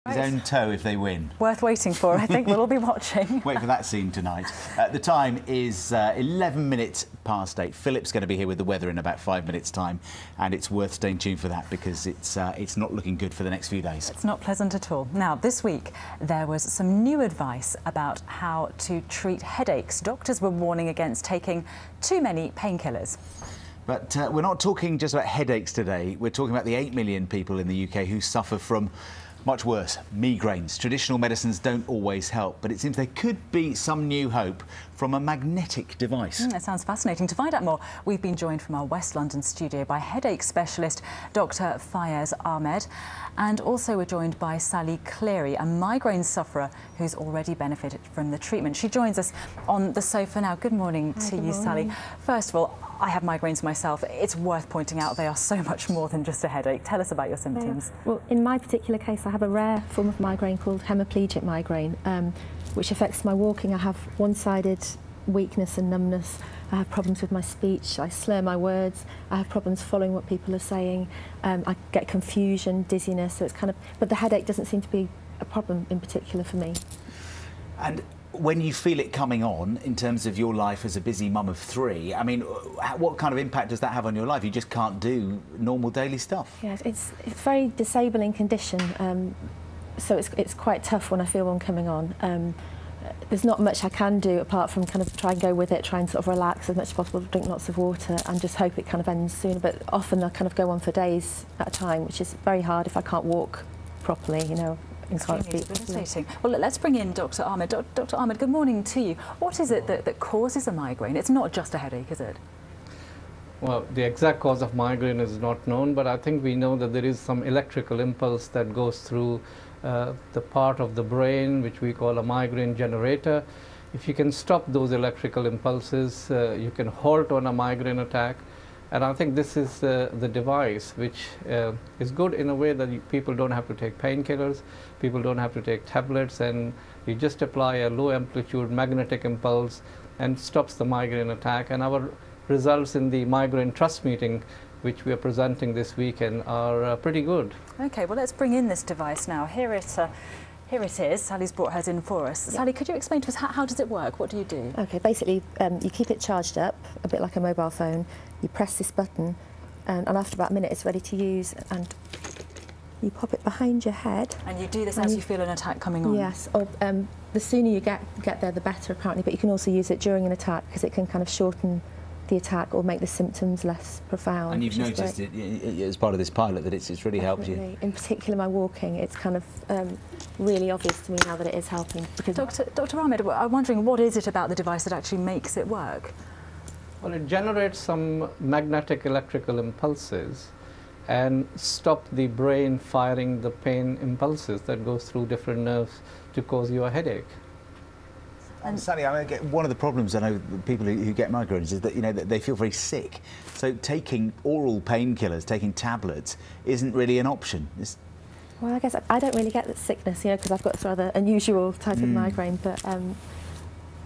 His own toe if they win. Worth waiting for, I think. We'll all be watching. Wait for that scene tonight. The time is 11 minutes past 8. Philip's going to be here with the weather in about 5 minutes' time, and it's worth staying tuned for that because it's not looking good for the next few days. It's not pleasant at all. Now, this week there was some new advice about how to treat headaches. Doctors were warning against taking too many painkillers. But we're not talking just about headaches today. We're talking about the 8 million people in the UK who suffer from much worse, migraines. Traditional medicines don't always help, but it seems there could be some new hope from a magnetic device. That sounds fascinating. To find out more, we've been joined from our West London studio by headache specialist Dr. Fayez Ahmed, and also we're joined by Sally Cleary, a migraine sufferer who's already benefited from the treatment. She joins us on the sofa now. Good morning to you, Sally. First of all, I have migraines myself. It's worth pointing out they are so much more than just a headache. Tell us about your symptoms. Well, in my particular case, I have a rare form of migraine called hemiplegic migraine, which affects my walking. I have one-sided weakness and numbness. I have problems with my speech. I slur my words. I have problems following what people are saying. I get confusion, dizziness. So it's kind of, but the headache doesn't seem to be a problem in particular for me. And when you feel it coming on, in terms of your life as a busy mum of 3, I mean, what kind of impact does that have on your life? You just can't do normal daily stuff. Yeah, it's a very disabling condition, so it's quite tough when I feel one coming on. There's not much I can do apart from kind of try and go with it, try and sort of relax as much as possible, drink lots of water and just hope it kind of ends sooner. But often I kind of go on for days at a time, which is very hard if I can't walk properly, you know. Well, let's bring in Dr. Ahmed. Dr. Ahmed, good morning to you. What is it that causes a migraine? It's not just a headache, is it? Well, the exact cause of migraine is not known, but I think we know that there is some electrical impulse that goes through the part of the brain which we call a migraine generator. If you can stop those electrical impulses, you can halt on a migraine attack. And I think this is the device which is good in a way that people don't have to take painkillers, people don't have to take tablets, and you just apply a low amplitude magnetic impulse and stops the migraine attack. And our results in the migraine trust meeting, which we are presenting this weekend, are pretty good. Okay, well, let's bring in this device now. Here it is. Sally's brought hers in for us. Yep. Sally, could you explain to us how does it work? What do you do? Okay, basically you keep it charged up, a bit like a mobile phone. You press this button and after about a minute it's ready to use, and you pop it behind your head. And you do this as you feel an attack coming on? Yes, or the sooner you get there the better apparently, but you can also use it during an attack because it can kind of shorten the attack or make the symptoms less profound. And you've noticed it as part of this pilot that it's really helped you? In particular my walking, it's kind of really obvious to me now that it is helping. Because Dr. Ahmed, I'm wondering, what is it about the device that actually makes it work? Well, it generates some magnetic electrical impulses and stop the brain firing the pain impulses that goes through different nerves to cause you a headache. And Sally, I mean, one of the problems I know people who get migraines is that, you know, that they feel very sick. So taking oral painkillers, taking tablets, isn't really an option. Well, I guess I don't really get that sickness, you know, because I've got sort of an unusual type of migraine, but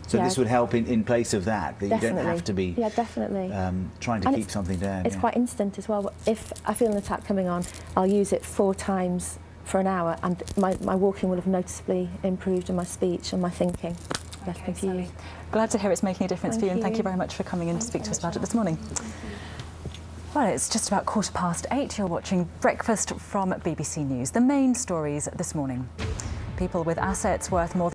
so yeah, this would help in place of that you don't have to be trying to keep something down. It's quite instant as well. If I feel an attack coming on, I'll use it 4 times for an hour, and my walking will have noticeably improved, and my speech and my thinking. Less confused. Glad to hear it's making a difference for you, and thank you very much for coming in to speak to us about it this morning. Well, it's just about 8:15. You're watching Breakfast from BBC News. The main stories this morning: people with assets worth more than